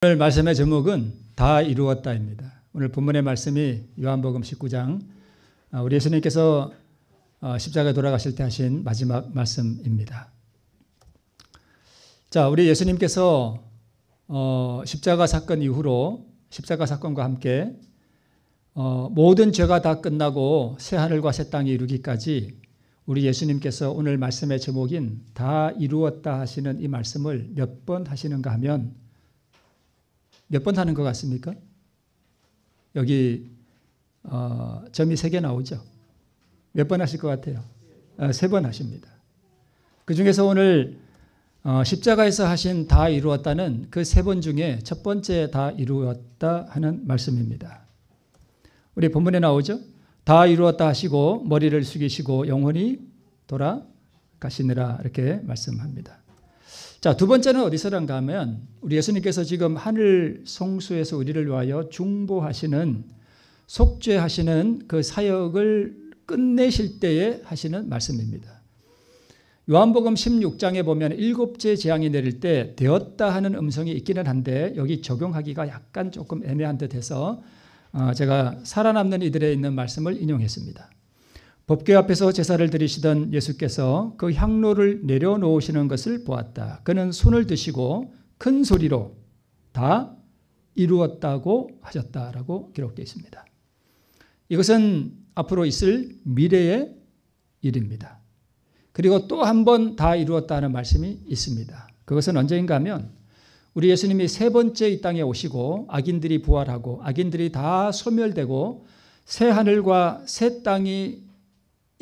오늘 말씀의 제목은 다 이루었다입니다. 오늘 본문의 말씀이 요한복음 19장 우리 예수님께서 십자가에 돌아가실 때 하신 마지막 말씀입니다. 자, 우리 예수님께서 십자가 사건 이후로 십자가 사건과 함께 모든 죄가 다 끝나고 새 하늘과 새 땅이 이루기까지 우리 예수님께서 오늘 말씀의 제목인 다 이루었다 하시는 이 말씀을 몇 번 하시는가 하면 몇 번 하는 것 같습니까? 여기 점이 3개 나오죠. 몇 번 하실 것 같아요? 3번 하십니다. 그 중에서 오늘 십자가에서 하신 다 이루었다는 그 3번 중에 첫 번째 다 이루었다 하는 말씀입니다. 우리 본문에 나오죠. 다 이루었다 하시고 머리를 숙이시고 영혼이 돌아가시느라 이렇게 말씀합니다. 자, 두 번째는 어디서란가 하면 우리 예수님께서 지금 하늘 송수에서 우리를 위하여 중보하시는 속죄하시는 그 사역을 끝내실 때에 하시는 말씀입니다. 요한복음 16장에 보면 7째 재앙이 내릴 때 되었다 하는 음성이 있기는 한데 여기 적용하기가 약간 조금 애매한 듯해서 제가 살아남는 이들에 있는 말씀을 인용했습니다. 법궤 앞에서 제사를 드리시던 예수께서 그 향로를 내려놓으시는 것을 보았다. 그는 손을 드시고 큰 소리로 다 이루었다고 하셨다라고 기록되어 있습니다. 이것은 앞으로 있을 미래의 일입니다. 그리고 또 한 번 다 이루었다는 말씀이 있습니다. 그것은 언제인가 하면 우리 예수님이 3번째 이 땅에 오시고 악인들이 부활하고 악인들이 다 소멸되고 새 하늘과 새 땅이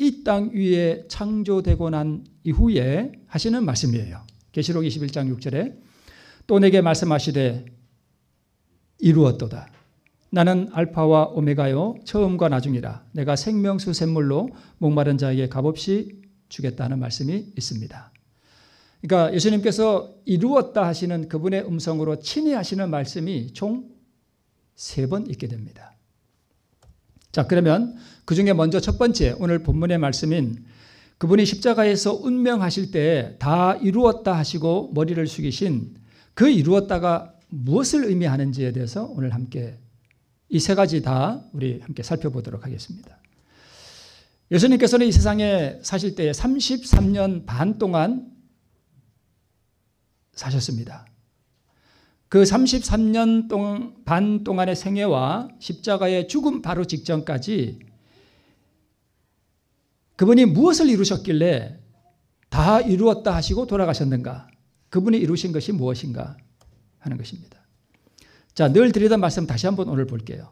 이 땅 위에 창조되고 난 이후에 하시는 말씀이에요. 계시록 21장 6절에 또 내게 말씀하시되 이루었도다. 나는 알파와 오메가요 처음과 나중이라. 내가 생명수 샘물로 목마른 자에게 값없이 주겠다는 말씀이 있습니다. 그러니까 예수님께서 이루었다 하시는 그분의 음성으로 친히 하시는 말씀이 총 3번 있게 됩니다. 자, 그러면 그 중에 먼저 첫 번째 오늘 본문의 말씀인 그분이 십자가에서 운명하실 때 다 이루었다 하시고 머리를 숙이신 그 이루었다가 무엇을 의미하는지에 대해서 오늘 함께 이 3가지 다 우리 함께 살펴보도록 하겠습니다. 예수님께서는 이 세상에 사실 때 33년 반 동안 사셨습니다. 그 33년 반 동안의 생애와 십자가의 죽음 바로 직전까지 그분이 무엇을 이루셨길래 다 이루었다 하시고 돌아가셨는가? 그분이 이루신 것이 무엇인가 하는 것입니다. 자, 늘 드리던 말씀 다시 한번 오늘 볼게요.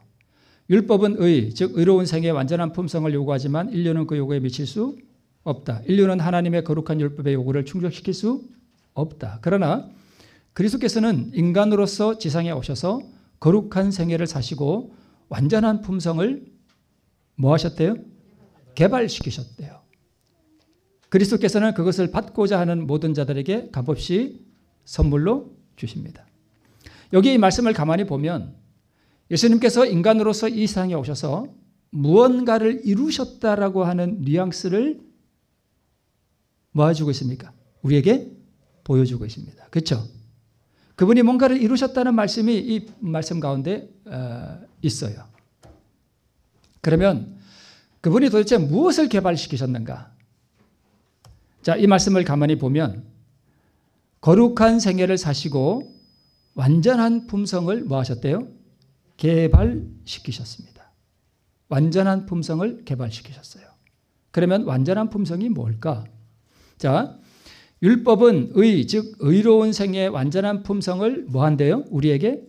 율법은 의, 즉 의로운 생의 완전한 품성을 요구하지만 인류는 그 요구에 미칠 수 없다. 인류는 하나님의 거룩한 율법의 요구를 충족시킬 수 없다. 그러나 그리스도께서는 인간으로서 지상에 오셔서 거룩한 생애를 사시고 완전한 품성을 뭐 하셨대요? 개발시키셨대요. 그리스도께서는 그것을 받고자 하는 모든 자들에게 값없이 선물로 주십니다. 여기 이 말씀을 가만히 보면 예수님께서 인간으로서 이 세상에 오셔서 무언가를 이루셨다라고 하는 뉘앙스를 뭐 해주고 있습니까? 우리에게 보여주고 있습니다. 그렇죠? 그분이 뭔가를 이루셨다는 말씀이 이 말씀 가운데 있어요. 그러면 그분이 도대체 무엇을 개발시키셨는가? 자, 이 말씀을 가만히 보면 거룩한 생애를 사시고 완전한 품성을 뭐 하셨대요? 개발시키셨습니다. 완전한 품성을 개발시키셨어요. 그러면 완전한 품성이 뭘까? 자, 율법은 의, 즉 의로운 생의 완전한 품성을 뭐 한대요? 우리에게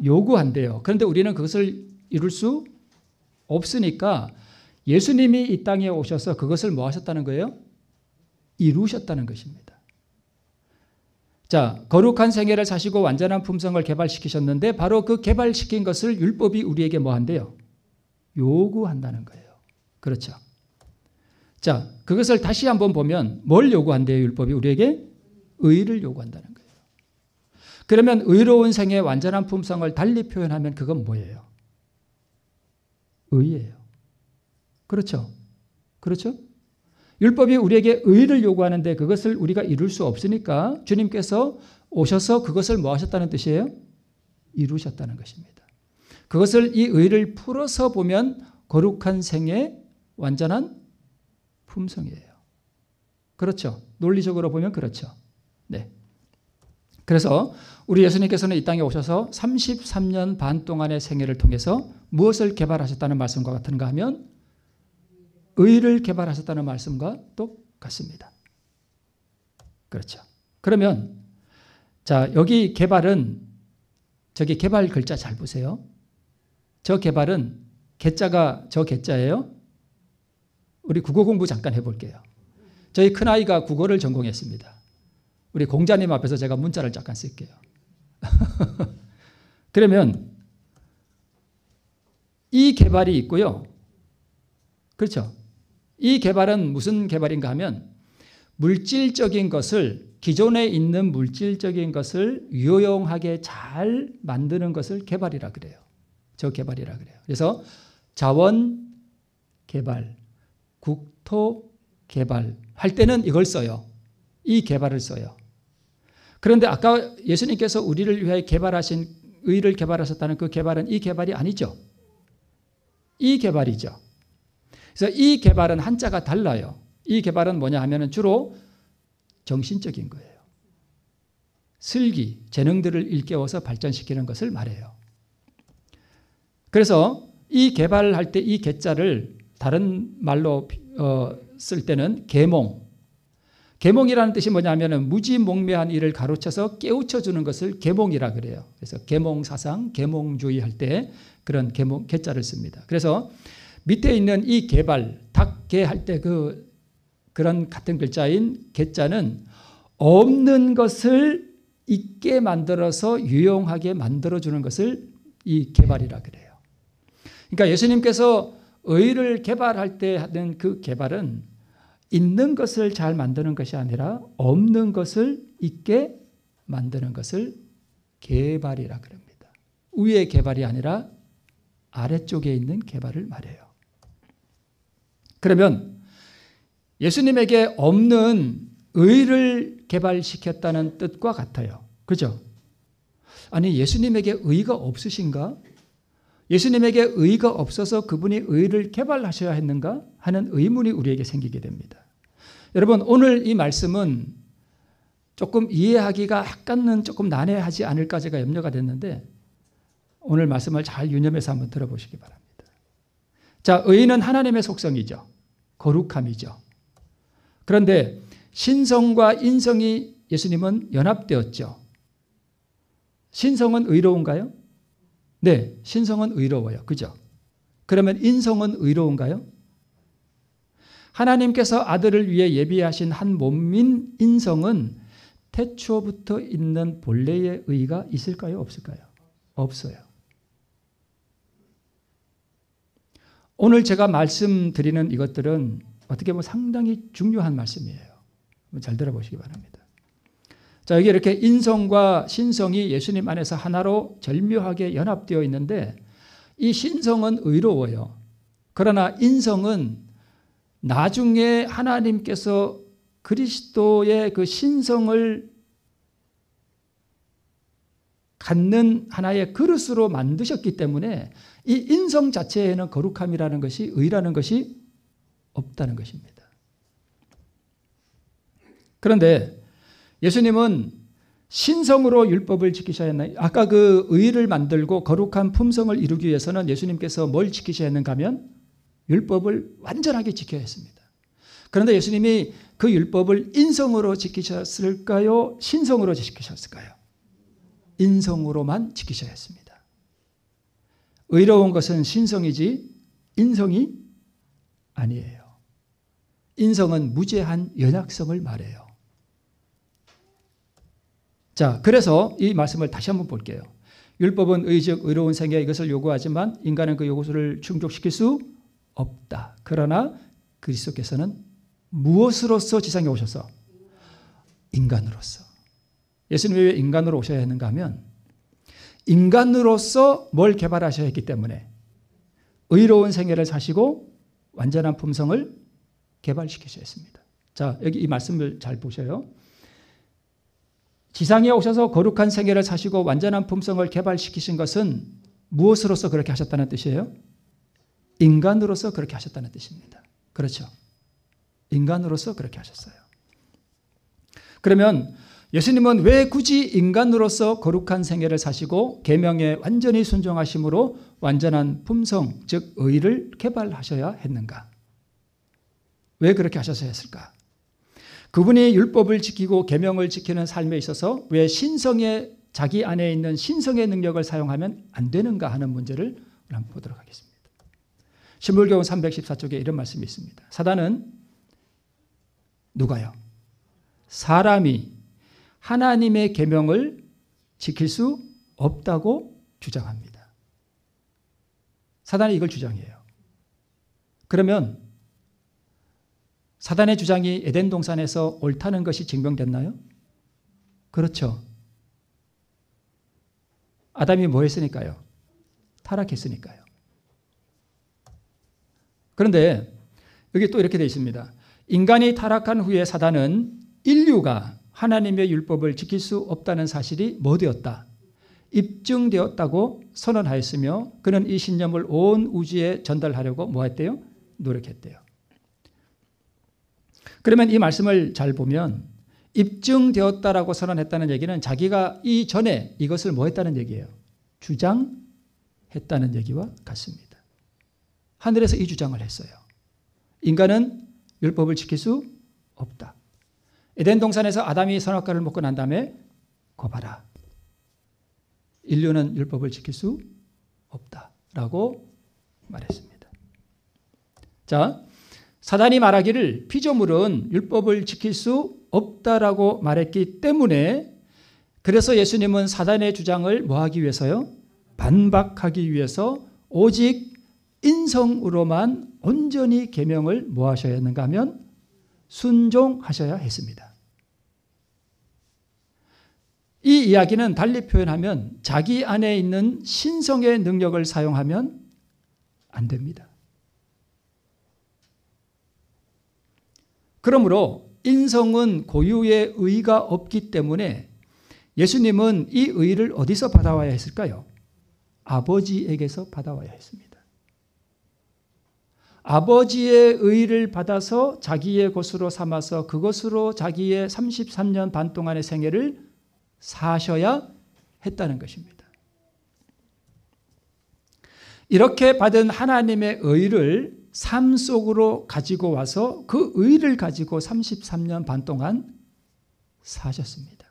요구한대요. 그런데 우리는 그것을 이룰 수 없으니까 예수님이 이 땅에 오셔서 그것을 뭐 하셨다는 거예요? 이루셨다는 것입니다. 자, 거룩한 생애를 사시고 완전한 품성을 개발시키셨는데 바로 그 개발시킨 것을 율법이 우리에게 뭐 한대요? 요구한다는 거예요. 그렇죠? 자, 그것을 다시 한번 보면 뭘 요구한대요? 율법이 우리에게 의를 요구한다는 거예요. 그러면 의로운 생의 완전한 품성을 달리 표현하면 그건 뭐예요? 의예요. 그렇죠? 그렇죠? 율법이 우리에게 의를 요구하는데 그것을 우리가 이룰 수 없으니까 주님께서 오셔서 그것을 뭐 하셨다는 뜻이에요? 이루셨다는 것입니다. 그것을 이 의를 풀어서 보면 거룩한 생의 완전한 품성이에요. 그렇죠. 논리적으로 보면 그렇죠. 네. 그래서 우리 예수님께서는 이 땅에 오셔서 33년 반 동안의 생애를 통해서 무엇을 개발하셨다는 말씀과 같은가 하면 의를 개발하셨다는 말씀과 똑같습니다. 그렇죠. 그러면 자, 여기 개발은 저기 개발 글자 잘 보세요. 저 개발은 개자가 저 개자예요. 우리 국어 공부 잠깐 해볼게요. 저희 큰아이가 국어를 전공했습니다. 우리 공자님 앞에서 제가 문자를 잠깐 쓸게요. 그러면 이 개발이 있고요. 그렇죠. 이 개발은 무슨 개발인가 하면 물질적인 것을 기존에 있는 물질적인 것을 유용하게 잘 만드는 것을 개발이라 그래요. 저 개발이라 그래요. 그래서 자원 개발, 국토 개발 할 때는 이걸 써요. 이 개발을 써요. 그런데 아까 예수님께서 우리를 위하여 개발하신 의를 개발하셨다는 그 개발은 이 개발이 아니죠. 이 개발이죠. 그래서 이 개발은 한자가 달라요. 이 개발은 뭐냐 하면 주로 정신적인 거예요. 슬기, 재능들을 일깨워서 발전시키는 것을 말해요. 그래서 이 개발을 할 때 이 개자를 다른 말로 쓸 때는 계몽. 계몽이라는 뜻이 뭐냐면 무지몽매한 일을 가로쳐서 깨우쳐주는 것을 계몽이라 그래요. 그래서 계몽사상, 계몽주의 할 때 그런 계몽, 개자를 씁니다. 그래서 밑에 있는 이 개발, 닭개 할 때 그런 같은 글자인 개자는 없는 것을 있게 만들어서 유용하게 만들어주는 것을 이 개발이라 그래요. 그러니까 예수님께서 의를 개발할 때 하는 그 개발은 있는 것을 잘 만드는 것이 아니라 없는 것을 있게 만드는 것을 개발이라 그럽니다. 위의 개발이 아니라 아래쪽에 있는 개발을 말해요. 그러면 예수님에게 없는 의를 개발시켰다는 뜻과 같아요. 그죠? 아니 예수님에게 의가 없으신가? 예수님에게 의가 없어서 그분이 의를 개발하셔야 했는가 하는 의문이 우리에게 생기게 됩니다. 여러분 오늘 이 말씀은 조금 이해하기가 약간은 조금 난해하지 않을까 제가 염려가 됐는데 오늘 말씀을 잘 유념해서 한번 들어보시기 바랍니다. 자, 의는 하나님의 속성이죠. 거룩함이죠. 그런데 신성과 인성이 예수님은 연합되었죠. 신성은 의로운가요? 네, 신성은 의로워요. 그죠? 그러면 인성은 의로운가요? 하나님께서 아들을 위해 예비하신 한 몸인 인성은 태초부터 있는 본래의 의가 있을까요? 없을까요? 없어요. 오늘 제가 말씀드리는 이것들은 어떻게 보면 상당히 중요한 말씀이에요. 잘 들어보시기 바랍니다. 자, 여기 이렇게 인성과 신성이 예수님 안에서 하나로 절묘하게 연합되어 있는데 이 신성은 의로워요. 그러나 인성은 나중에 하나님께서 그리스도의 그 신성을 갖는 하나의 그릇으로 만드셨기 때문에 이 인성 자체에는 거룩함이라는 것이 의라는 것이 없다는 것입니다. 그런데 예수님은 신성으로 율법을 지키셔야 했나요? 아까 그 의를 만들고 거룩한 품성을 이루기 위해서는 예수님께서 뭘 지키셔야 했는가 하면 율법을 완전하게 지켜야 했습니다. 그런데 예수님이 그 율법을 인성으로 지키셨을까요? 신성으로 지키셨을까요? 인성으로만 지키셔야 했습니다. 의로운 것은 신성이지 인성이 아니에요. 인성은 무제한 연약성을 말해요. 자, 그래서 이 말씀을 다시 한번 볼게요. 율법은 의적 의로운 생애 이것을 요구하지만 인간은 그 요구를 충족시킬 수 없다. 그러나 그리스도께서는 무엇으로서 지상에 오셔서? 인간으로서. 예수님이 왜 인간으로 오셔야 했는가 하면 인간으로서 뭘 개발하셔야 했기 때문에 의로운 생애를 사시고 완전한 품성을 개발시키셔야 했습니다. 자, 여기 이 말씀을 잘 보셔요. 지상에 오셔서 거룩한 생애를 사시고 완전한 품성을 개발시키신 것은 무엇으로서 그렇게 하셨다는 뜻이에요? 인간으로서 그렇게 하셨다는 뜻입니다. 그렇죠? 인간으로서 그렇게 하셨어요. 그러면 예수님은 왜 굳이 인간으로서 거룩한 생애를 사시고 계명에 완전히 순종하심으로 완전한 품성, 즉 의를 개발하셔야 했는가? 왜 그렇게 하셔야 했을까? 그분이 율법을 지키고 계명을 지키는 삶에 있어서 왜 신성의 자기 안에 있는 신성의 능력을 사용하면 안 되는가 하는 문제를 한번 보도록 하겠습니다. 신불교훈 314쪽에 이런 말씀이 있습니다. 사단은 누가요? 사람이 하나님의 계명을 지킬 수 없다고 주장합니다. 사단이 이걸 주장해요. 그러면 사단의 주장이 에덴 동산에서 옳다는 것이 증명됐나요? 그렇죠. 아담이 뭐 했으니까요? 타락했으니까요. 그런데 여기 또 이렇게 되어 있습니다. 인간이 타락한 후에 사단은 인류가 하나님의 율법을 지킬 수 없다는 사실이 뭐 되었다? 입증되었다고 선언하였으며 그는 이 신념을 온 우주에 전달하려고 뭐 했대요? 노력했대요. 그러면 이 말씀을 잘 보면 입증되었다라고 선언했다는 얘기는 자기가 이전에 이것을 뭐 했다는 얘기예요? 주장했다는 얘기와 같습니다. 하늘에서 이 주장을 했어요. 인간은 율법을 지킬 수 없다. 에덴 동산에서 아담이 선악과를 먹고 난 다음에 거봐라. 인류는 율법을 지킬 수 없다라고 말했습니다. 자, 사단이 말하기를 피조물은 율법을 지킬 수 없다라고 말했기 때문에 그래서 예수님은 사단의 주장을 뭐 하기 위해서요? 반박하기 위해서 오직 인성으로만 온전히 계명을 뭐 하셔야 했는가 하면 순종하셔야 했습니다. 이 이야기는 달리 표현하면 자기 안에 있는 신성의 능력을 사용하면 안 됩니다. 그러므로 인성은 고유의 의가 없기 때문에 예수님은 이 의를 어디서 받아와야 했을까요? 아버지에게서 받아와야 했습니다. 아버지의 의를 받아서 자기의 것으로 삼아서 그것으로 자기의 33년 반 동안의 생애를 사셔야 했다는 것입니다. 이렇게 받은 하나님의 의를 삶 속으로 가지고 와서 그 의를 가지고 33년 반 동안 사셨습니다.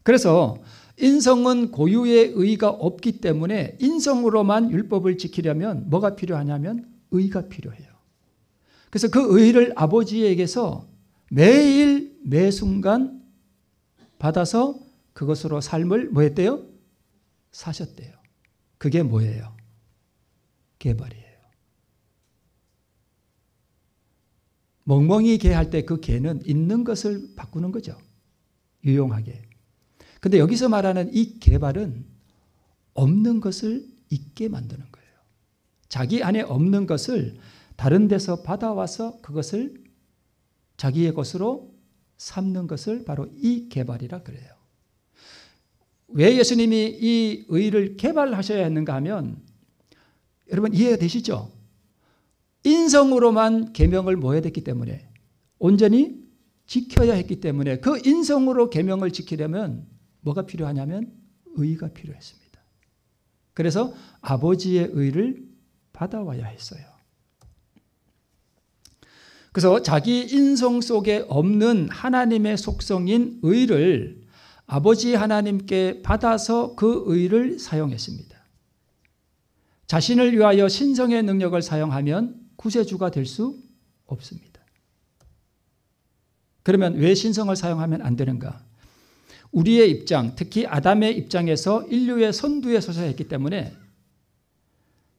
그래서 인성은 고유의 의가 없기 때문에 인성으로만 율법을 지키려면 뭐가 필요하냐면 의가 필요해요. 그래서 그 의를 아버지에게서 매일 매순간 받아서 그것으로 삶을 뭐 했대요? 사셨대요. 그게 뭐예요? 개발이에요. 멍멍이 개할 때 그 개는 있는 것을 바꾸는 거죠. 유용하게. 근데 여기서 말하는 이 개발은 없는 것을 있게 만드는 거예요. 자기 안에 없는 것을 다른 데서 받아와서 그것을 자기의 것으로 삼는 것을 바로 이 개발이라 그래요. 왜 예수님이 이 의를 개발하셔야 했는가 하면 여러분 이해가 되시죠? 인성으로만 계명을 뭐 해야 됐기 때문에 온전히 지켜야 했기 때문에 그 인성으로 계명을 지키려면 뭐가 필요하냐면 의가 필요했습니다. 그래서 아버지의 의를 받아와야 했어요. 그래서 자기 인성 속에 없는 하나님의 속성인 의를 아버지 하나님께 받아서 그 의를 사용했습니다. 자신을 위하여 신성의 능력을 사용하면 구세주가 될 수 없습니다. 그러면 왜 신성을 사용하면 안 되는가? 우리의 입장, 특히 아담의 입장에서 인류의 선두에 서서 했기 때문에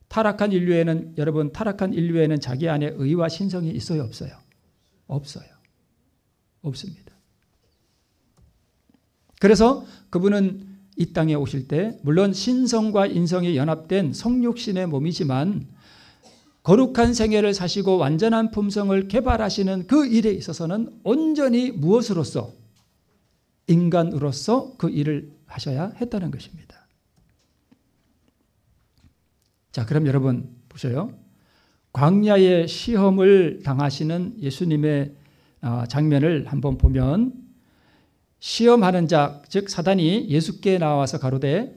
타락한 인류에는 여러분 타락한 인류에는 자기 안에 의와 신성이 있어요, 없어요? 없어요. 없습니다. 그래서 그분은 이 땅에 오실 때 물론 신성과 인성이 연합된 성육신의 몸이지만 거룩한 생애를 사시고 완전한 품성을 개발하시는 그 일에 있어서는 온전히 무엇으로서? 인간으로서 그 일을 하셔야 했다는 것입니다. 자, 그럼 여러분 보세요. 광야의 시험을 당하시는 예수님의 장면을 한번 보면 시험하는 자, 즉 사단이 예수께 나와서 가로되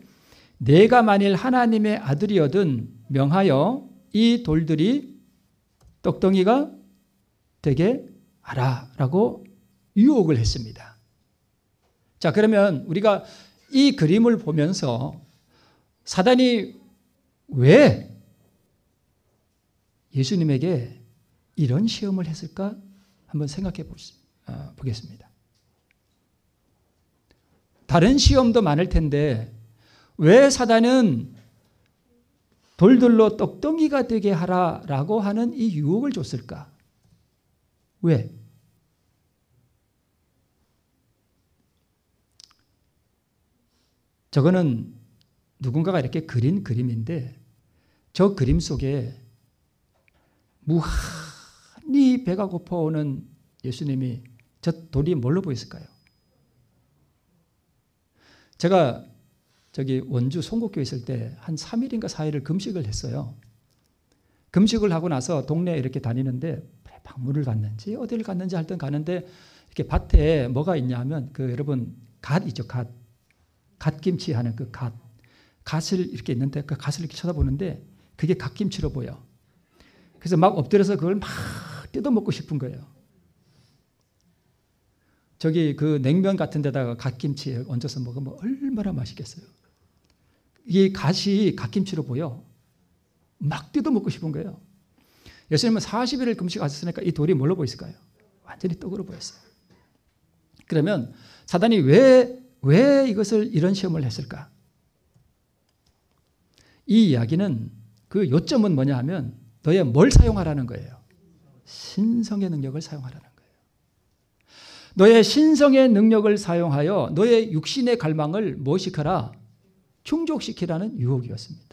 내가 만일 하나님의 아들이거든 명하여 이 돌들이 떡덩이가 되게 하라라고 유혹을 했습니다. 자, 그러면 우리가 이 그림을 보면서 사단이 왜 예수님에게 이런 시험을 했을까 한번 생각해 보겠습니다. 다른 시험도 많을 텐데 왜 사단은 돌들로 떡덩이가 되게 하라라고 하는 이 유혹을 줬을까? 왜? 저거는 누군가가 이렇게 그린 그림인데 저 그림 속에 무한히 배가 고파오는 예수님이 저 돌이 뭘로 보였을까요? 제가 저기 원주 송곡교에 있을 때 한 3일인가 4일을 금식을 했어요. 금식을 하고 나서 동네에 이렇게 다니는데 박물을 갔는지 어디를 갔는지 할 때 가는데 이렇게 밭에 뭐가 있냐 하면 그 여러분 갓 있죠. 갓김치 하는 그 갓을 이렇게 있는데 그 갓을 이렇게 쳐다보는데 그게 갓김치로 보여. 그래서 막 엎드려서 그걸 막 뜯어먹고 싶은 거예요. 저기 그 냉면 같은 데다가 갓김치 얹어서 먹으면 얼마나 맛있겠어요. 이 갓이 갓김치로 보여. 막 뜯어먹고 싶은 거예요. 예수님은 40일을 금식하셨으니까 이 돌이 뭘로 보였을까요? 완전히 떡으로 보였어요. 그러면 사단이 왜 이것을 이런 시험을 했을까? 이 이야기는 그 요점은 뭐냐 하면 너의 뭘 사용하라는 거예요. 신성의 능력을 사용하라는 거예요. 너의 신성의 능력을 사용하여 너의 육신의 갈망을 무엇시켜라? 충족시키라는 유혹이었습니다.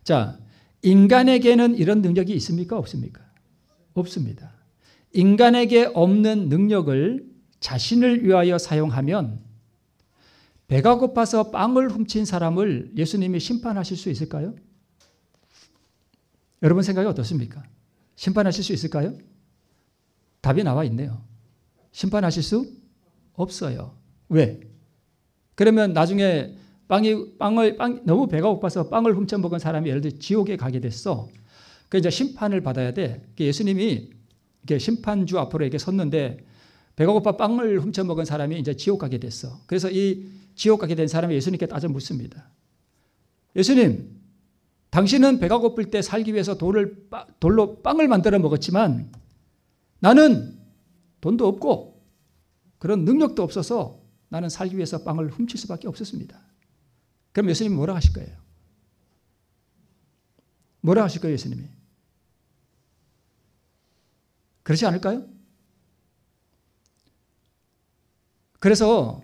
자, 인간에게는 이런 능력이 있습니까? 없습니까? 없습니다. 인간에게 없는 능력을 자신을 위하여 사용하면 배가 고파서 빵을 훔친 사람을 예수님이 심판하실 수 있을까요? 여러분 생각이 어떻습니까? 심판하실 수 있을까요? 답이 나와 있네요. 심판하실 수 없어요. 왜? 그러면 나중에 너무 배가 고파서 빵을 훔쳐 먹은 사람이 예를 들어 지옥에 가게 됐어. 그 이제 심판을 받아야 돼. 예수님이 이렇게 심판주 앞으로 이렇게 섰는데 배가 고파 빵을 훔쳐 먹은 사람이 이제 지옥 가게 됐어. 그래서 이 지옥 가게 된 사람이 예수님께 따져 묻습니다. 예수님, 당신은 배가 고플 때 살기 위해서 돌로 빵을 만들어 먹었지만 나는 돈도 없고 그런 능력도 없어서 나는 살기 위해서 빵을 훔칠 수밖에 없었습니다. 그럼 예수님이 뭐라 하실 거예요? 뭐라 하실 거예요, 예수님이? 그렇지 않을까요? 그래서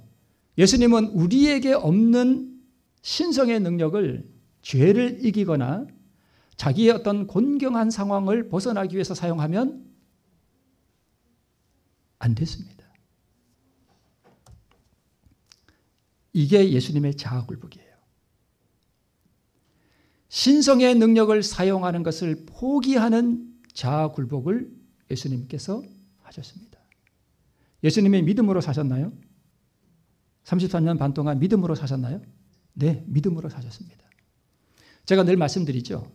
예수님은 우리에게 없는 신성의 능력을 죄를 이기거나 자기의 어떤 곤경한 상황을 벗어나기 위해서 사용하면 안 됐습니다. 이게 예수님의 자아굴복이에요. 신성의 능력을 사용하는 것을 포기하는 자아굴복을 예수님께서 하셨습니다. 예수님이 믿음으로 사셨나요? 33년 반 동안 믿음으로 사셨나요? 네, 믿음으로 사셨습니다. 제가 늘 말씀드리죠.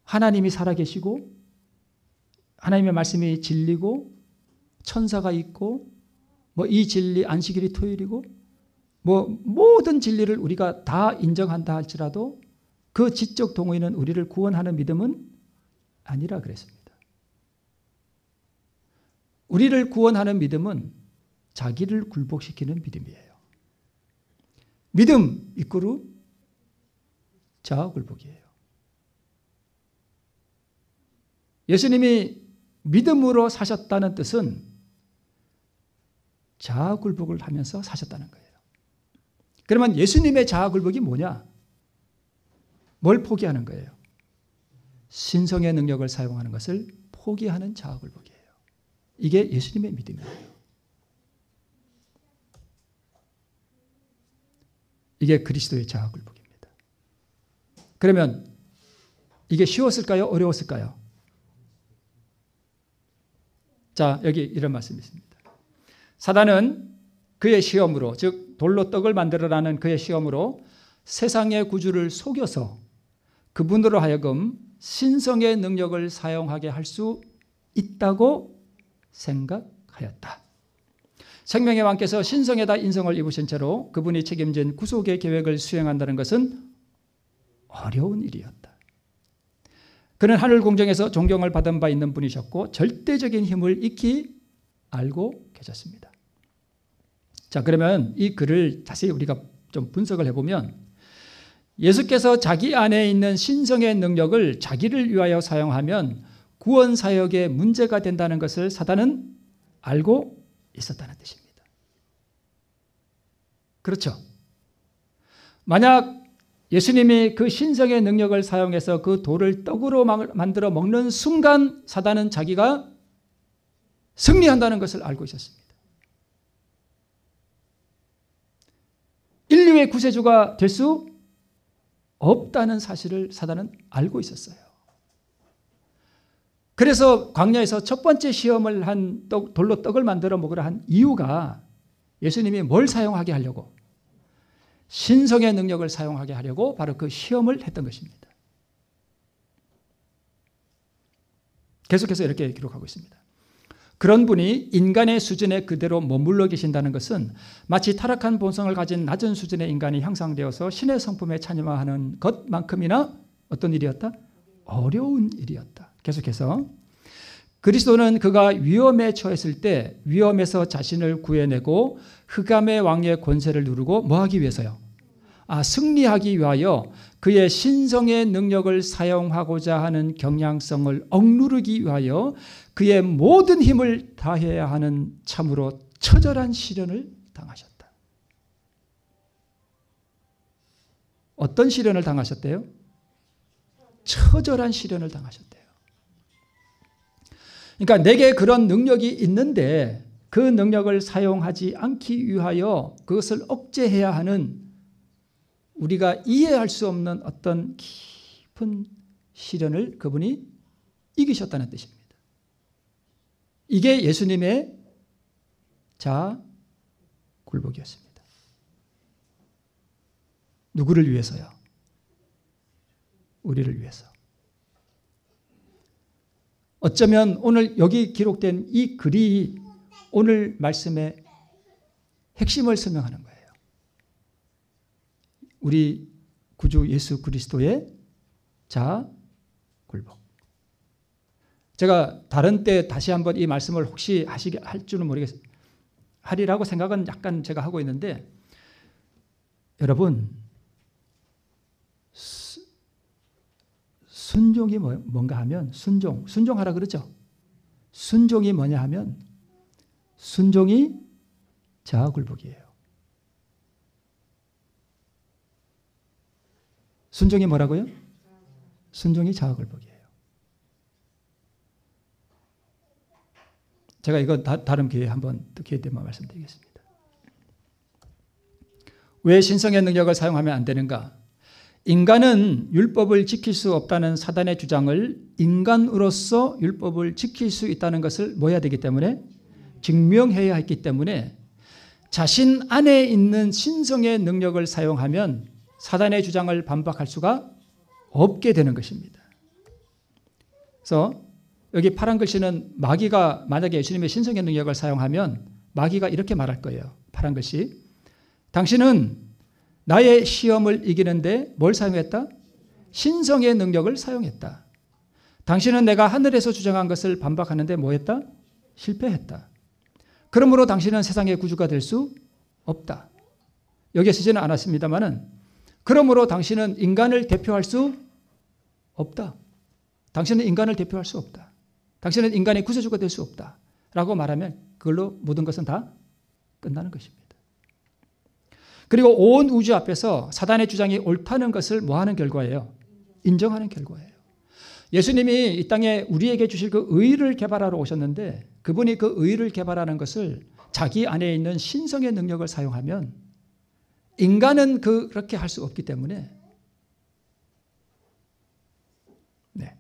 하나님이 살아계시고 하나님의 말씀이 진리고 천사가 있고 이 진리 안식일이 토요일이고 모든 진리를 우리가 다 인정한다 할지라도 그 지적 동의는 우리를 구원하는 믿음은 아니라 그랬습니다. 우리를 구원하는 믿음은 자기를 굴복시키는 믿음이에요. 믿음 이꼬르 자아굴복이에요. 예수님이 믿음으로 사셨다는 뜻은 자아굴복을 하면서 사셨다는 거예요. 그러면 예수님의 자아굴복이 뭐냐? 뭘 포기하는 거예요? 신성의 능력을 사용하는 것을 포기하는 자아굴복이에요. 이게 예수님의 믿음이에요. 이게 그리스도의 자아굴복입니다. 그러면 이게 쉬웠을까요? 어려웠을까요? 자, 여기 이런 말씀이 있습니다. 사단은 그의 시험으로, 즉 돌로 떡을 만들어라는 그의 시험으로 세상의 구주를 속여서 그분으로 하여금 신성의 능력을 사용하게 할 수 있다고 생각하였다. 생명의 왕께서 신성에다 인성을 입으신 채로 그분이 책임진 구속의 계획을 수행한다는 것은 어려운 일이었다. 그는 하늘 공정에서 존경을 받은 바 있는 분이셨고 절대적인 힘을 익히 알고 계셨습니다. 자, 그러면 이 글을 자세히 우리가 좀 분석을 해보면 예수께서 자기 안에 있는 신성의 능력을 자기를 위하여 사용하면 구원 사역에 문제가 된다는 것을 사단은 알고 있었다는 뜻입니다. 그렇죠? 만약 예수님이 그 신성의 능력을 사용해서 그 돌을 떡으로 만들어 먹는 순간 사단은 자기가 승리한다는 것을 알고 있었습니다. 인류의 구세주가 될 수 없다는 사실을 사단은 알고 있었어요. 그래서 광야에서 첫 번째 시험을 한 돌로 떡을 만들어 먹으라 한 이유가 예수님이 뭘 사용하게 하려고? 신성의 능력을 사용하게 하려고 바로 그 시험을 했던 것입니다. 계속해서 이렇게 기록하고 있습니다. 그런 분이 인간의 수준에 그대로 머물러 계신다는 것은 마치 타락한 본성을 가진 낮은 수준의 인간이 향상되어서 신의 성품에 찬양하는 것만큼이나 어떤 일이었다? 어려운 일이었다. 계속해서 그리스도는 그가 위험에 처했을 때 위험에서 자신을 구해내고 흑암의 왕의 권세를 누르고 뭐하기 위해서요? 승리하기 위하여 그의 신성의 능력을 사용하고자 하는 경향성을 억누르기 위하여 그의 모든 힘을 다해야 하는 참으로 처절한 시련을 당하셨다. 어떤 시련을 당하셨대요? 처절한 시련을 당하셨대요. 그러니까 내게 그런 능력이 있는데 그 능력을 사용하지 않기 위하여 그것을 억제해야 하는 우리가 이해할 수 없는 어떤 깊은 시련을 그분이 이기셨다는 뜻입니다. 이게 예수님의 자아굴복이었습니다. 누구를 위해서요? 우리를 위해서. 어쩌면 오늘 여기 기록된 이 글이 오늘 말씀의 핵심을 설명하는 거예요. 우리 구주 예수 그리스도의 자아굴복. 제가 다른 때 다시 한번 이 말씀을 혹시 할 줄은 모르겠어요. 하리라고 생각은 약간 제가 하고 있는데 여러분 순종이 뭔가 하면 순종하라 그러죠. 순종이 뭐냐 하면 순종이 자아굴복이에요. 순종이 뭐라고요? 순종이 자아굴복이에요. 제가 이거 다른 기회에 한번 기회 되면 말씀드리겠습니다. 왜 신성의 능력을 사용하면 안 되는가? 인간은 율법을 지킬 수 없다는 사단의 주장을 인간으로서 율법을 지킬 수 있다는 것을 뭐 해야 되기 때문에? 증명해야 했기 때문에 자신 안에 있는 신성의 능력을 사용하면 사단의 주장을 반박할 수가 없게 되는 것입니다. 그래서 여기 파란 글씨는 마귀가 만약에 예수님의 신성의 능력을 사용하면 마귀가 이렇게 말할 거예요. 파란 글씨. 당신은 나의 시험을 이기는데 뭘 사용했다? 신성의 능력을 사용했다. 당신은 내가 하늘에서 주장한 것을 반박하는데 뭐 했다? 실패했다. 그러므로 당신은 세상의 구주가 될 수 없다. 여기에 쓰지는 않았습니다만은 그러므로 당신은 인간을 대표할 수 없다. 당신은 인간을 대표할 수 없다. 당신은 인간의 구세주가 될 수 없다. 라고 말하면 그걸로 모든 것은 다 끝나는 것입니다. 그리고 온 우주 앞에서 사단의 주장이 옳다는 것을 뭐 하는 결과예요? 인정하는 결과예요. 예수님이 이 땅에 우리에게 주실 그 의를 개발하러 오셨는데 그분이 그 의를 개발하는 것을 자기 안에 있는 신성의 능력을 사용하면 인간은 그렇게 할 수 없기 때문에 네.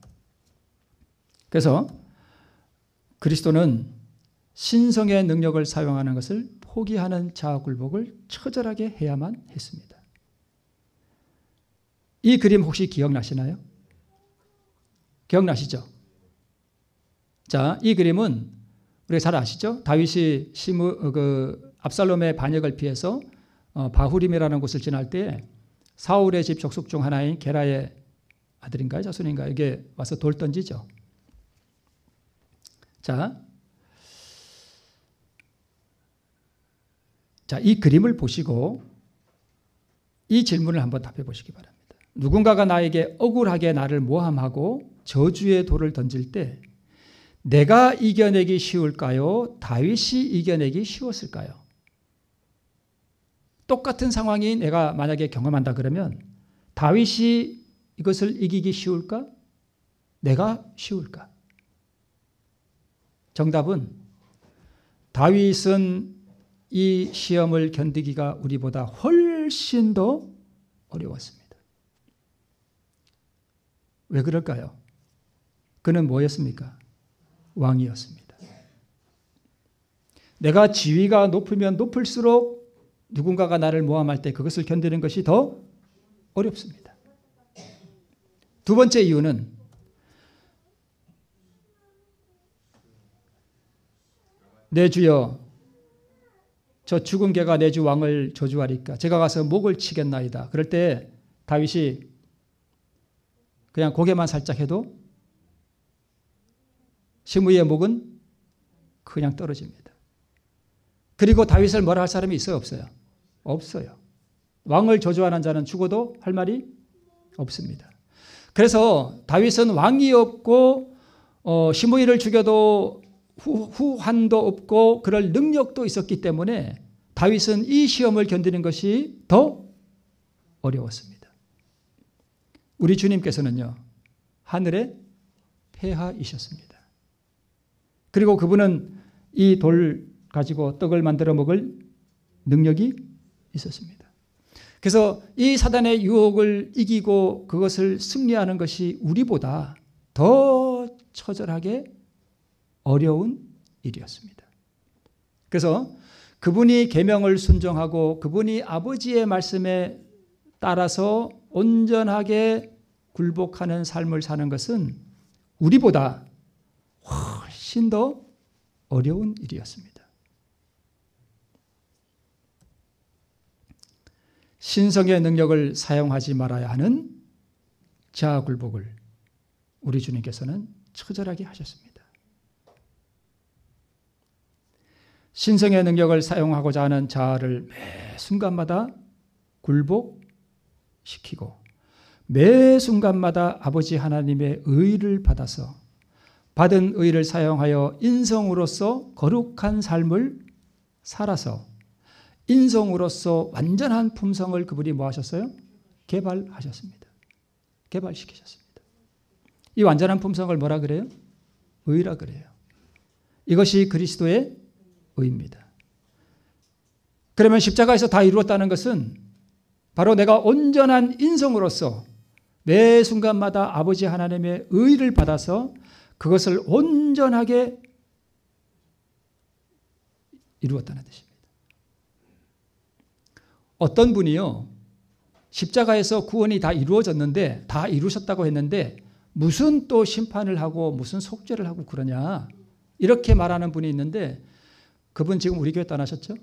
그래서 그리스도는 신성의 능력을 사용하는 것을 포기하는 자아굴복을 처절하게 해야만 했습니다. 이 그림 혹시 기억나시나요? 기억나시죠? 자, 이 그림은 우리가 잘 아시죠? 다윗이 압살롬의 반역을 피해서 바후림이라는 곳을 지날 때 사울의 집 족속 중 하나인 게라의 아들인가요? 자손인가요? 이게 와서 돌 던지죠. 자, 이 그림을 보시고 이 질문을 한번 답해 보시기 바랍니다. 누군가가 나에게 억울하게 나를 모함하고 저주의 돌을 던질 때 내가 이겨내기 쉬울까요? 다윗이 이겨내기 쉬웠을까요? 똑같은 상황이 내가 만약에 경험한다 그러면 다윗이 이것을 이기기 쉬울까? 내가 쉬울까? 정답은 다윗은 이 시험을 견디기가 우리보다 훨씬 더 어려웠습니다. 왜 그럴까요? 그는 뭐였습니까? 왕이었습니다. 내가 지위가 높으면 높을수록 누군가가 나를 모함할 때 그것을 견디는 것이 더 어렵습니다. 두 번째 이유는 내 주여 저 죽은 개가 내 주 왕을 저주하리까 제가 가서 목을 치겠나이다. 그럴 때 다윗이 그냥 고개만 살짝 해도 시므이의 목은 그냥 떨어집니다. 그리고 다윗을 뭐라 할 사람이 있어요? 없어요? 없어요. 왕을 저주하는 자는 죽어도 할 말이 없습니다. 그래서 다윗은 왕이 없고 시므이를 죽여도 후환도 없고 그럴 능력도 있었기 때문에 다윗은 이 시험을 견디는 것이 더 어려웠습니다. 우리 주님께서는요, 하늘의 폐하이셨습니다. 그리고 그분은 이 돌 가지고 떡을 만들어 먹을 능력이 있었습니다. 그래서 이 사단의 유혹을 이기고 그것을 승리하는 것이 우리보다 더 처절하게 어려운 일이었습니다. 그래서 그분이 계명을 순종하고 그분이 아버지의 말씀에 따라서 온전하게 굴복하는 삶을 사는 것은 우리보다 훨씬 더 어려운 일이었습니다. 신성의 능력을 사용하지 말아야 하는 자아굴복을 우리 주님께서는 처절하게 하셨습니다. 신성의 능력을 사용하고자 하는 자아를 매 순간마다 굴복시키고 매 순간마다 아버지 하나님의 의를 받아서 받은 의를 사용하여 인성으로서 거룩한 삶을 살아서 인성으로서 완전한 품성을 그분이 뭐 하셨어요? 개발하셨습니다. 개발시키셨습니다. 이 완전한 품성을 뭐라 그래요? 의라 그래요. 이것이 그리스도의 의입니다. 그러면 십자가에서 다 이루었다는 것은 바로 내가 온전한 인성으로서 매 순간마다 아버지 하나님의 의를 받아서 그것을 온전하게 이루었다는 뜻입니다. 어떤 분이요, 십자가에서 구원이 다 이루어졌는데, 다 이루셨다고 했는데 무슨 또 심판을 하고 무슨 속죄를 하고 그러냐 이렇게 말하는 분이 있는데 그분 지금 우리 교회 떠나셨죠?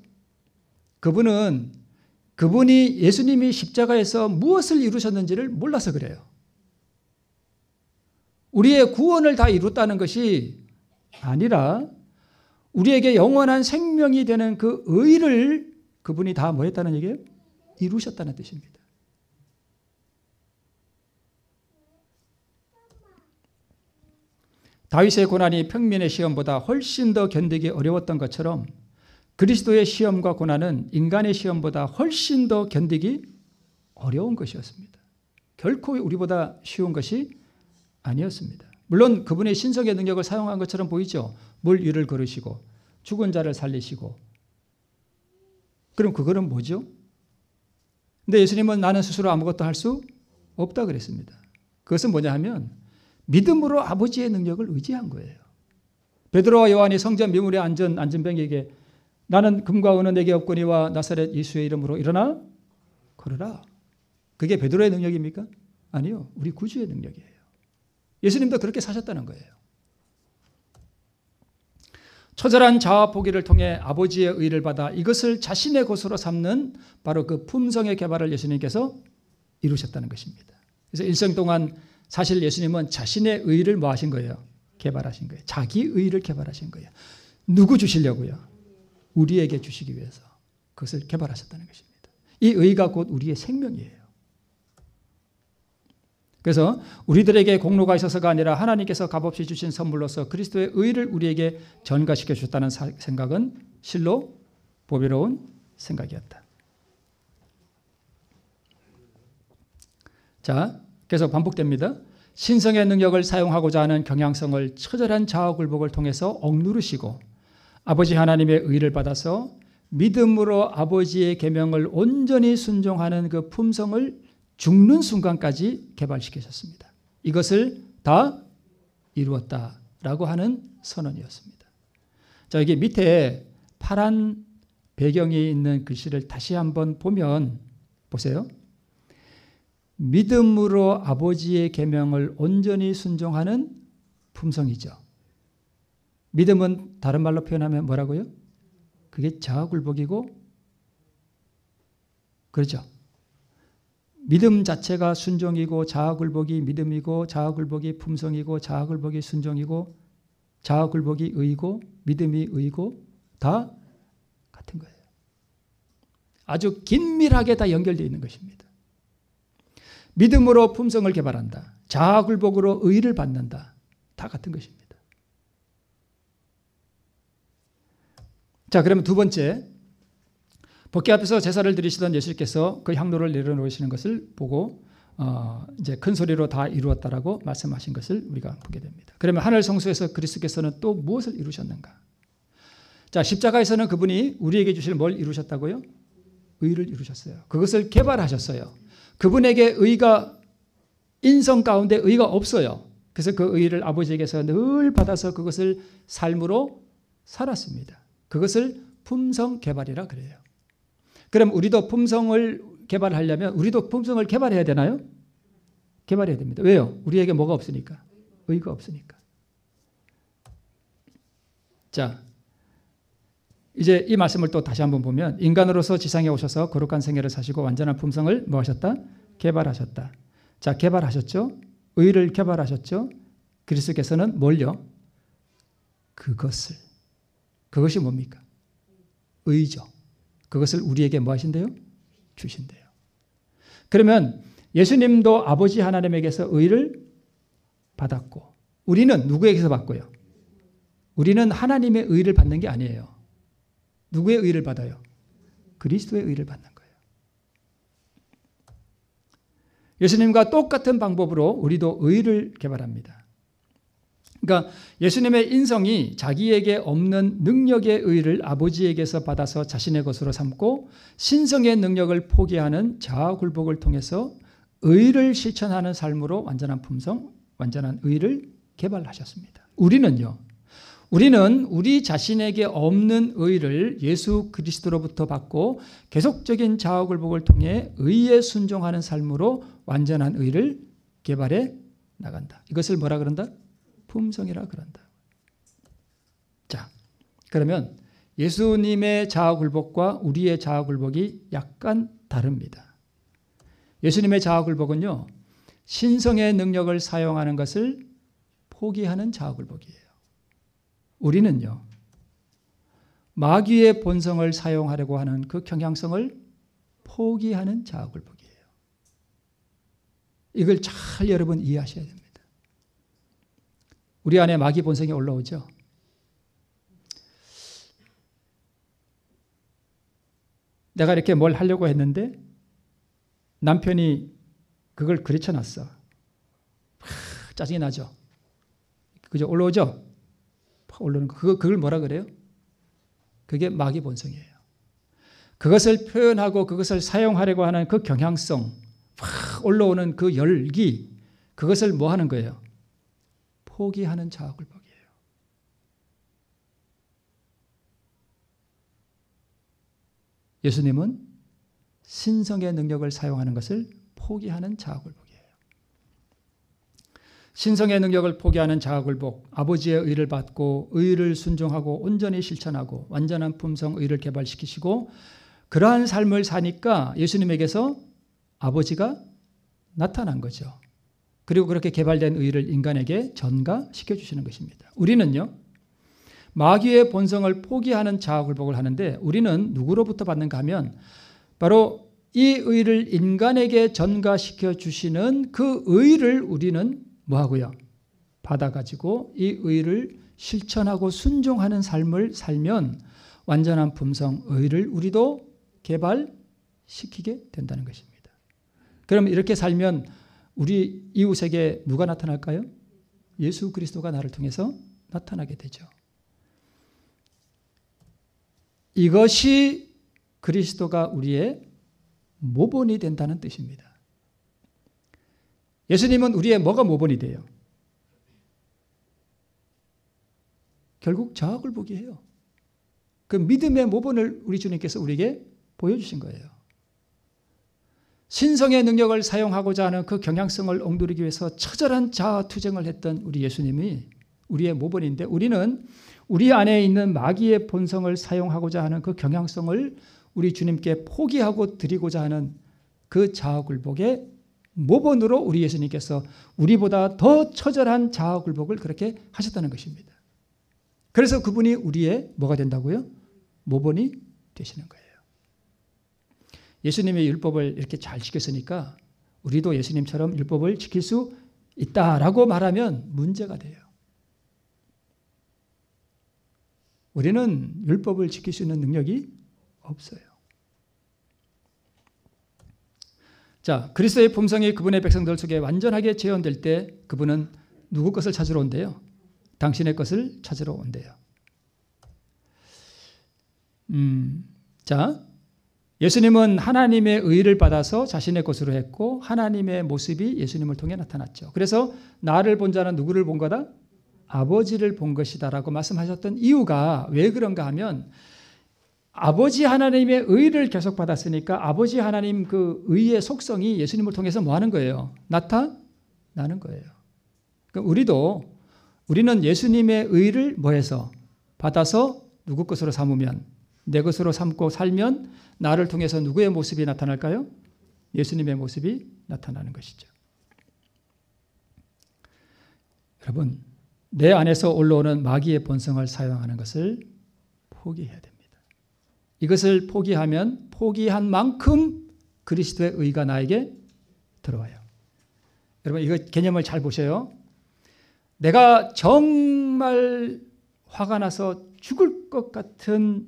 그분이 예수님이 십자가에서 무엇을 이루셨는지를 몰라서 그래요. 우리의 구원을 다 이뤘다는 것이 아니라 우리에게 영원한 생명이 되는 그 의를 그분이 다 뭐 했다는 얘기예요? 이루셨다는 뜻입니다. 다윗의 고난이 평민의 시험보다 훨씬 더 견디기 어려웠던 것처럼 그리스도의 시험과 고난은 인간의 시험보다 훨씬 더 견디기 어려운 것이었습니다. 결코 우리보다 쉬운 것이 아니었습니다. 물론 그분의 신성의 능력을 사용한 것처럼 보이죠. 물 위를 걸으시고 죽은 자를 살리시고. 그럼 그거는 뭐죠? 근데 예수님은 나는 스스로 아무것도 할 수 없다 그랬습니다. 그것은 뭐냐 하면 믿음으로 아버지의 능력을 의지한 거예요. 베드로와 요한이 성전 미문에 앉은 병에게 나는 금과 은은 내게 없거니와 나사렛 예수의 이름으로 일어나 걸으라. 그게 베드로의 능력입니까? 아니요. 우리 구주의 능력이에요. 예수님도 그렇게 사셨다는 거예요. 처절한 자아 포기를 통해 아버지의 의를 받아 이것을 자신의 것으로 삼는 바로 그 품성의 개발을 예수님께서 이루셨다는 것입니다. 그래서 일생 동안 사실 예수님은 자신의 의를 뭐 하신 거예요? 개발하신 거예요. 자기 의를 개발하신 거예요. 누구 주시려고요? 우리에게 주시기 위해서 그것을 개발하셨다는 것입니다. 이 의가 곧 우리의 생명이에요. 그래서 우리들에게 공로가 있어서가 아니라 하나님께서 값없이 주신 선물로서 그리스도의 의를 우리에게 전가시켜 주셨다는 생각은 실로 보배로운 생각이었다. 자, 계속 반복됩니다. 신성의 능력을 사용하고자 하는 경향성을 처절한 자아 굴복을 통해서 억누르시고 아버지 하나님의 의를 받아서 믿음으로 아버지의 계명을 온전히 순종하는 그 품성을 죽는 순간까지 개발시키셨습니다. 이것을 다 이루었다라고 하는 선언이었습니다. 자, 여기 밑에 파란 배경이 있는 글씨를 다시 한번 보면 보세요. 믿음으로 아버지의 계명을 온전히 순종하는 품성이죠. 믿음은 다른 말로 표현하면 뭐라고요? 그게 자아굴복이고, 그렇죠. 믿음 자체가 순종이고 자아굴복이 믿음이고 자아굴복이 품성이고 자아굴복이 순종이고 자아굴복이 의고 믿음이 의고 다 같은 거예요. 아주 긴밀하게 다 연결되어 있는 것입니다. 믿음으로 품성을 개발한다. 자아굴복으로 의를 받는다. 다 같은 것입니다. 자, 그러면 두 번째, 법궤 앞에서 제사를 드리시던 예수께서 그 향로를 내려놓으시는 것을 보고 이제 큰 소리로 다 이루었다라고 말씀하신 것을 우리가 보게 됩니다. 그러면 하늘 성소에서 그리스도께서는 또 무엇을 이루셨는가? 자, 십자가에서는 그분이 우리에게 주실 뭘 이루셨다고요? 의를 이루셨어요. 그것을 개발하셨어요. 그분에게 의가 인성 가운데 의가 없어요. 그래서 그 의를 아버지에게서 늘 받아서 그것을 삶으로 살았습니다. 그것을 품성 개발이라 그래요. 그럼 우리도 품성을 개발하려면 우리도 품성을 개발해야 되나요? 개발해야 됩니다. 왜요? 우리에게 뭐가 없으니까? 의가 없으니까. 자, 이제 이 말씀을 또 다시 한번 보면 인간으로서 지상에 오셔서 거룩한 생애를 사시고 완전한 품성을 뭐 하셨다? 개발하셨다. 자, 개발하셨죠? 의를 개발하셨죠? 그리스도께서는 뭘요? 그것이 뭡니까? 의죠. 그것을 우리에게 뭐 하신대요? 주신대요. 그러면 예수님도 아버지 하나님에게서 의를 받았고 우리는 누구에게서 받고요? 우리는 하나님의 의를 받는 게 아니에요. 누구의 의를 받아요? 그리스도의 의를 받는 거예요. 예수님과 똑같은 방법으로 우리도 의를 개발합니다. 그러니까 예수님의 인성이 자기에게 없는 능력의 의를 아버지에게서 받아서 자신의 것으로 삼고 신성의 능력을 포기하는 자아굴복을 통해서 의를 실천하는 삶으로 완전한 품성, 완전한 의를 개발하셨습니다. 우리는요. 우리는 우리 자신에게 없는 의를 예수 그리스도로부터 받고 계속적인 자아굴복을 통해 의에 순종하는 삶으로 완전한 의를 개발해 나간다. 이것을 뭐라 그런다? 품성이라 그런다. 자, 그러면 예수님의 자아굴복과 우리의 자아굴복이 약간 다릅니다. 예수님의 자아굴복은요, 신성의 능력을 사용하는 것을 포기하는 자아굴복이에요. 우리는요, 마귀의 본성을 사용하려고 하는 그 경향성을 포기하는 자아굴복이에요. 이걸 잘 여러분 이해하셔야 됩니다. 우리 안에 마귀 본성이 올라오죠. 내가 이렇게 뭘 하려고 했는데 남편이 그걸 그르쳐놨어. 짜증이 나죠. 그죠? 올라오죠? 올라오는 거. 그걸 뭐라 그래요? 그게 마귀 본성이에요. 그것을 표현하고 그것을 사용하려고 하는 그 경향성, 확 올라오는 그 열기, 그것을 뭐 하는 거예요? 포기하는 자아굴복이에요. 예수님은 신성의 능력을 사용하는 것을 포기하는 자아굴복이에요. 신성의 능력을 포기하는 자아굴복, 아버지의 의를 받고 의를 순종하고 온전히 실천하고 완전한 품성 의를 개발시키시고 그러한 삶을 사니까 예수님에게서 아버지가 나타난 거죠. 그리고 그렇게 개발된 의를 인간에게 전가시켜 주시는 것입니다. 우리는요, 마귀의 본성을 포기하는 자아굴복을 하는데 우리는 누구로부터 받는가 하면 바로 이 의를 인간에게 전가시켜 주시는 그 의를 우리는 뭐하고요? 받아가지고 이 의를 실천하고 순종하는 삶을 살면 완전한 품성 의를 우리도 개발시키게 된다는 것입니다. 그럼 이렇게 살면 우리 이웃에게 누가 나타날까요? 예수 그리스도가 나를 통해서 나타나게 되죠. 이것이 그리스도가 우리의 모본이 된다는 뜻입니다. 예수님은 우리의 뭐가 모본이 돼요? 결국 자아굴복이에요. 그 믿음의 모본을 우리 주님께서 우리에게 보여주신 거예요. 신성의 능력을 사용하고자 하는 그 경향성을 옹두르기 위해서 처절한 자아투쟁을 했던 우리 예수님이 우리의 모본인데 우리는 우리 안에 있는 마귀의 본성을 사용하고자 하는 그 경향성을 우리 주님께 포기하고 드리고자 하는 그 자아굴복의 모본으로 우리 예수님께서 우리보다 더 처절한 자아굴복을 그렇게 하셨다는 것입니다. 그래서 그분이 우리의 뭐가 된다고요? 모본이 되시는 거예요. 예수님의 율법을 이렇게 잘 지켰으니까 우리도 예수님처럼 율법을 지킬 수 있다라고 말하면 문제가 돼요. 우리는 율법을 지킬 수 있는 능력이 없어요. 자, 그리스도의 품성이 그분의 백성들 속에 완전하게 재현될 때 그분은 누구 것을 찾으러 온대요? 당신의 것을 찾으러 온대요. 자, 예수님은 하나님의 의를 받아서 자신의 것으로 했고 하나님의 모습이 예수님을 통해 나타났죠. 그래서 나를 본 자는 누구를 본 거다? 아버지를 본 것이다 라고 말씀하셨던 이유가 왜 그런가 하면 아버지 하나님의 의를 계속 받았으니까 아버지 하나님 그 의의 속성이 예수님을 통해서 뭐 하는 거예요? 나타나는 거예요. 그러니까 우리는 예수님의 의를 뭐해서 받아서 누구 것으로 삼으면 내 것으로 삼고 살면 나를 통해서 누구의 모습이 나타날까요? 예수님의 모습이 나타나는 것이죠. 여러분, 내 안에서 올라오는 마귀의 본성을 사용하는 것을 포기해야 됩니다. 이것을 포기하면 포기한 만큼 그리스도의 의가 나에게 들어와요. 여러분, 이거 개념을 잘 보세요. 내가 정말 화가 나서 죽을 것 같은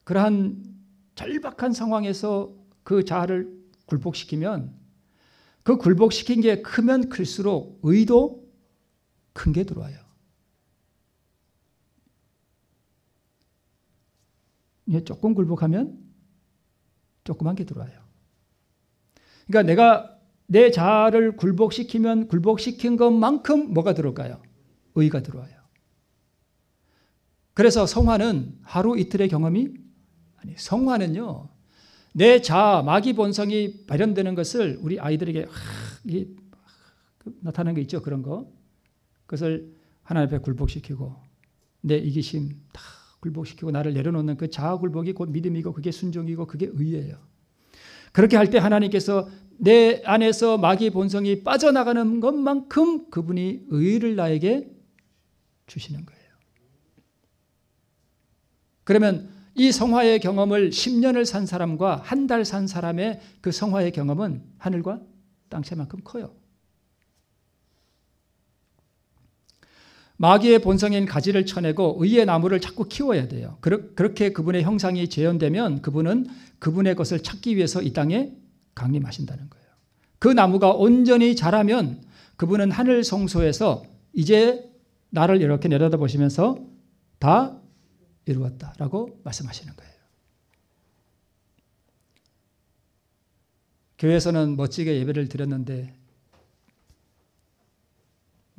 그러한 절박한 상황에서 그 자아를 굴복시키면 그 굴복시킨 게 크면 클수록 의도 큰 게 들어와요. 조금 굴복하면 조그만 게 들어와요. 그러니까 내가 내 자아를 굴복시키면 굴복시킨 것만큼 뭐가 들어올까요? 의가 들어와요. 그래서 성화는 하루 이틀의 경험이 아니, 성화는요, 내 자아, 마귀 본성이 발현되는 것을 우리 아이들에게 나타나는 게 있죠. 그런 거. 그것을 하나님 앞에 굴복시키고 내 이기심 다 굴복시키고 나를 내려놓는 그 자아 굴복이 곧 믿음이고 그게 순종이고 그게 의예요. 그렇게 할 때 하나님께서 내 안에서 마귀 본성이 빠져나가는 것만큼 그분이 의를 나에게 주시는 거예요. 그러면 이 성화의 경험을 10년을 산 사람과 한 달 산 사람의 그 성화의 경험은 하늘과 땅차만큼 커요. 마귀의 본성인 가지를 쳐내고 의의 나무를 자꾸 키워야 돼요. 그렇게 그분의 형상이 재현되면 그분은 그분의 것을 찾기 위해서 이 땅에 강림하신다는 거예요. 그 나무가 온전히 자라면 그분은 하늘 성소에서 이제 나를 이렇게 내려다보시면서 다 이루었다라고 말씀하시는 거예요. 교회에서는 멋지게 예배를 드렸는데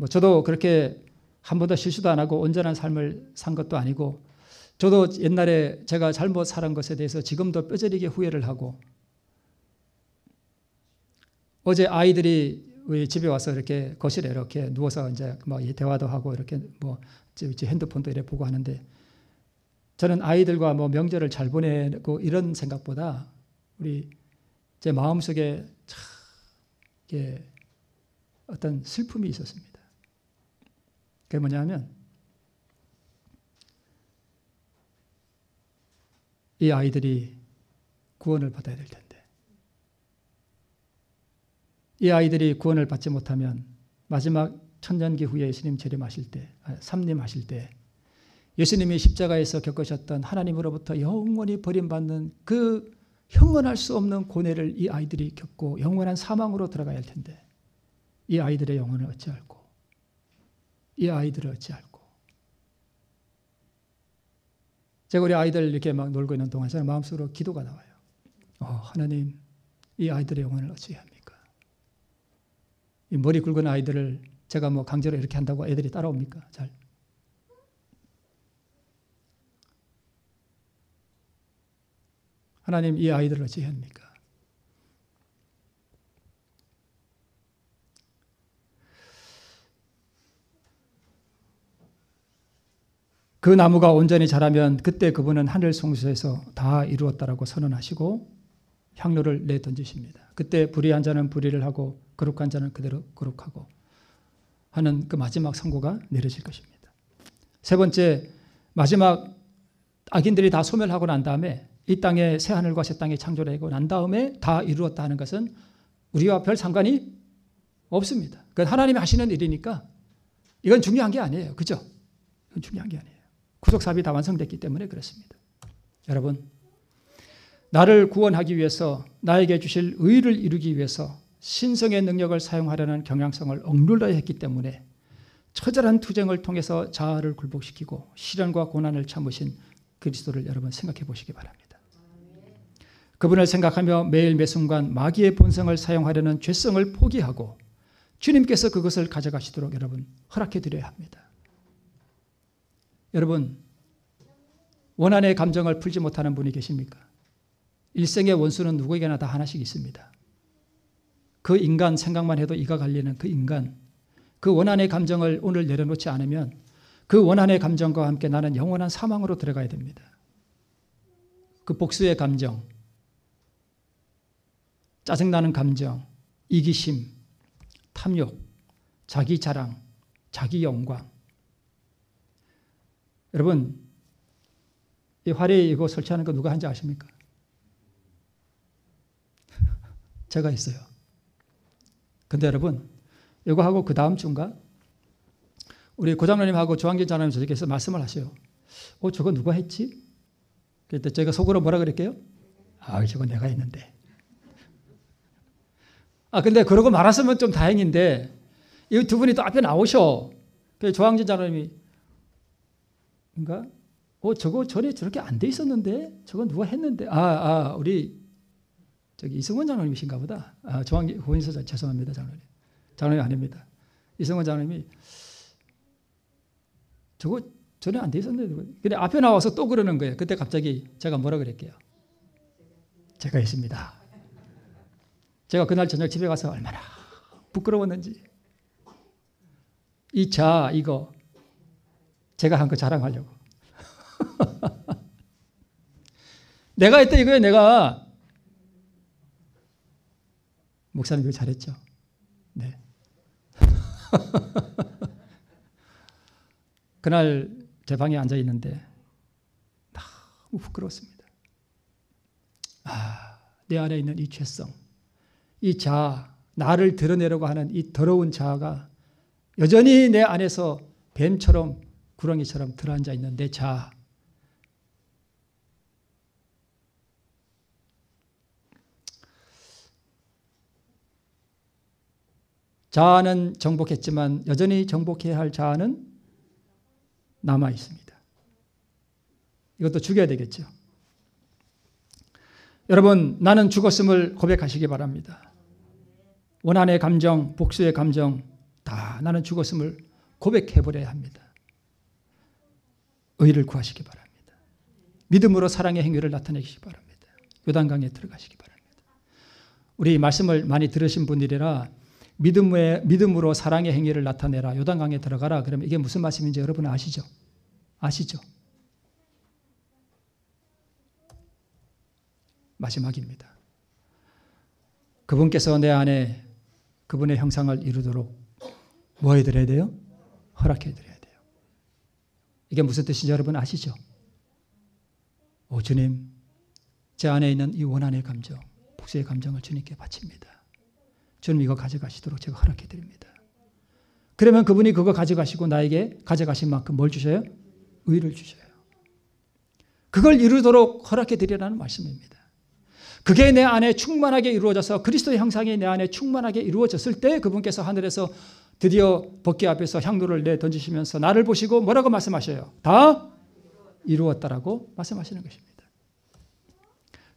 저도 그렇게 한 번도 실수도 안 하고 온전한 삶을 산 것도 아니고 저도 옛날에 제가 잘못 살은 것에 대해서 지금도 뼈저리게 후회를 하고 어제 아이들이 우리 집에 와서 이렇게 거실에 이렇게 누워서 이제 대화도 하고 이렇게 핸드폰도 이렇게 보고 하는데 저는 아이들과 명절을 잘 보내고 이런 생각보다 우리 제 마음속에 참 어떤 슬픔이 있었습니다. 그게 뭐냐면 이 아이들이 구원을 받아야 될 텐데 이 아이들이 구원을 받지 못하면 마지막 천년기 후에 예수님 재림하실 때, 삼림하실 때 예수님이 십자가에서 겪으셨던 하나님으로부터 영원히 버림받는 그 형언할 수 없는 고뇌를 이 아이들이 겪고 영원한 사망으로 들어가야 할 텐데 이 아이들의 영혼을 어찌할꼬? 이 아이들을 어찌할꼬? 제가 우리 아이들 이렇게 막 놀고 있는 동안 저는 마음속으로 기도가 나와요. 하나님, 이 아이들의 영혼을 어찌해야 합니까? 이 머리 굵은 아이들을 제가 강제로 이렇게 한다고 애들이 따라옵니까? 잘. 하나님, 이 아이들을 어찌해야 합니까? 그 나무가 온전히 자라면 그때 그분은 하늘 성소에서 다 이루었다라고 선언하시고 향로를 내던지십니다. 그때 불의한 자는 불의를 하고 거룩한 자는 그대로 거룩하고 하는 그 마지막 선고가 내려질 것입니다. 세 번째, 마지막 악인들이 다 소멸하고 난 다음에 이 땅에 새 하늘과 새 땅이 창조되고 난 다음에 다 이루었다 하는 것은 우리와 별 상관이 없습니다. 그건 하나님이 하시는 일이니까 이건 중요한 게 아니에요. 그죠? 이건 중요한 게 아니에요. 구속사업이 다 완성됐기 때문에 그렇습니다. 여러분, 나를 구원하기 위해서 나에게 주실 의를 이루기 위해서 신성의 능력을 사용하려는 경향성을 억눌러야 했기 때문에 처절한 투쟁을 통해서 자아를 굴복시키고 시련과 고난을 참으신 그리스도를 여러분 생각해 보시기 바랍니다. 그분을 생각하며 매일 매순간 마귀의 본성을 사용하려는 죄성을 포기하고 주님께서 그것을 가져가시도록 여러분 허락해 드려야 합니다. 여러분, 원한의 감정을 풀지 못하는 분이 계십니까? 일생의 원수는 누구에게나 다 하나씩 있습니다. 그 인간 생각만 해도 이가 갈리는 그 인간, 그 원한의 감정을 오늘 내려놓지 않으면 그 원한의 감정과 함께 나는 영원한 사망으로 들어가야 됩니다. 그 복수의 감정, 짜증나는 감정, 이기심, 탐욕, 자기 자랑, 자기 영광. 여러분, 이 화려히 이거 설치하는 거 누가 한지 아십니까? 제가 했어요. 근데 여러분, 이거 하고 그 다음 주인가? 우리 고장로님하고 조한길 장로님 저에게서 말씀을 하셔요. 저거 누가 했지? 그때 제가 속으로 뭐라 그랬게요? 저거 내가 했는데. 근데 그러고 말았으면 좀 다행인데, 이 두 분이 또 앞에 나오셔. 그래서 조한길 장로님이, 저거 전에 저렇게 안 돼 있었는데? 저거 누가 했는데? 우리, 이승원 장로님이신가 보다. 조한길, 고인서 죄송합니다, 장로님. 장로님 아닙니다. 이승원 장로님이, 저거 전에 안 돼 있었는데? 근데 앞에 나와서 또 그러는 거예요. 그때 갑자기 제가 뭐라 그랬게요? 제가 했습니다. 제가 그날 저녁 집에 가서 얼마나 부끄러웠는지. 이거 제가 한 거 자랑하려고. 내가 했다 이거예요, 내가. 목사님 이거 잘했죠? 네. 그날 제 방에 앉아 있는데 너무 부끄러웠습니다. 내 안에 있는 이 죄성, 이 자아, 나를 드러내려고 하는 이 더러운 자아가 여전히 내 안에서 뱀처럼 구렁이처럼 들어앉아 있는 내 자아. 자아는 정복했지만 여전히 정복해야 할 자아는 남아 있습니다. 이것도 죽여야 되겠죠. 여러분, 나는 죽었음을 고백하시기 바랍니다. 원한의 감정, 복수의 감정 다 나는 죽었음을 고백해버려야 합니다. 의를 구하시기 바랍니다. 믿음으로 사랑의 행위를 나타내시기 바랍니다. 요단강에 들어가시기 바랍니다. 우리 말씀을 많이 들으신 분들이라 믿음으로 사랑의 행위를 나타내라, 요단강에 들어가라, 그러면 이게 무슨 말씀인지 여러분 아시죠? 아시죠? 마지막입니다. 그분께서 내 안에 그분의 형상을 이루도록 뭐 해드려야 돼요? 허락해드려야 돼요. 이게 무슨 뜻인지 여러분 아시죠? 오 주님, 제 안에 있는 이 원한의 감정, 복수의 감정을 주님께 바칩니다. 주님 이거 가져가시도록 제가 허락해드립니다. 그러면 그분이 그거 가져가시고 나에게 가져가신 만큼 뭘 주셔요? 의를 주셔요. 그걸 이루도록 허락해드리라는 말씀입니다. 그게 내 안에 충만하게 이루어져서 그리스도의 형상이 내 안에 충만하게 이루어졌을 때 그분께서 하늘에서 드디어 법궤 앞에서 향로를 내던지시면서 나를 보시고 뭐라고 말씀하셔요? 다 이루었다라고 말씀하시는 것입니다.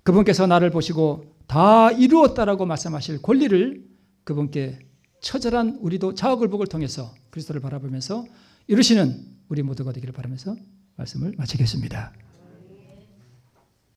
그분께서 나를 보시고 다 이루었다라고 말씀하실 권리를 그분께 처절한 우리도 자아굴복을 통해서 그리스도를 바라보면서 이루시는 우리 모두가 되기를 바라면서 말씀을 마치겠습니다.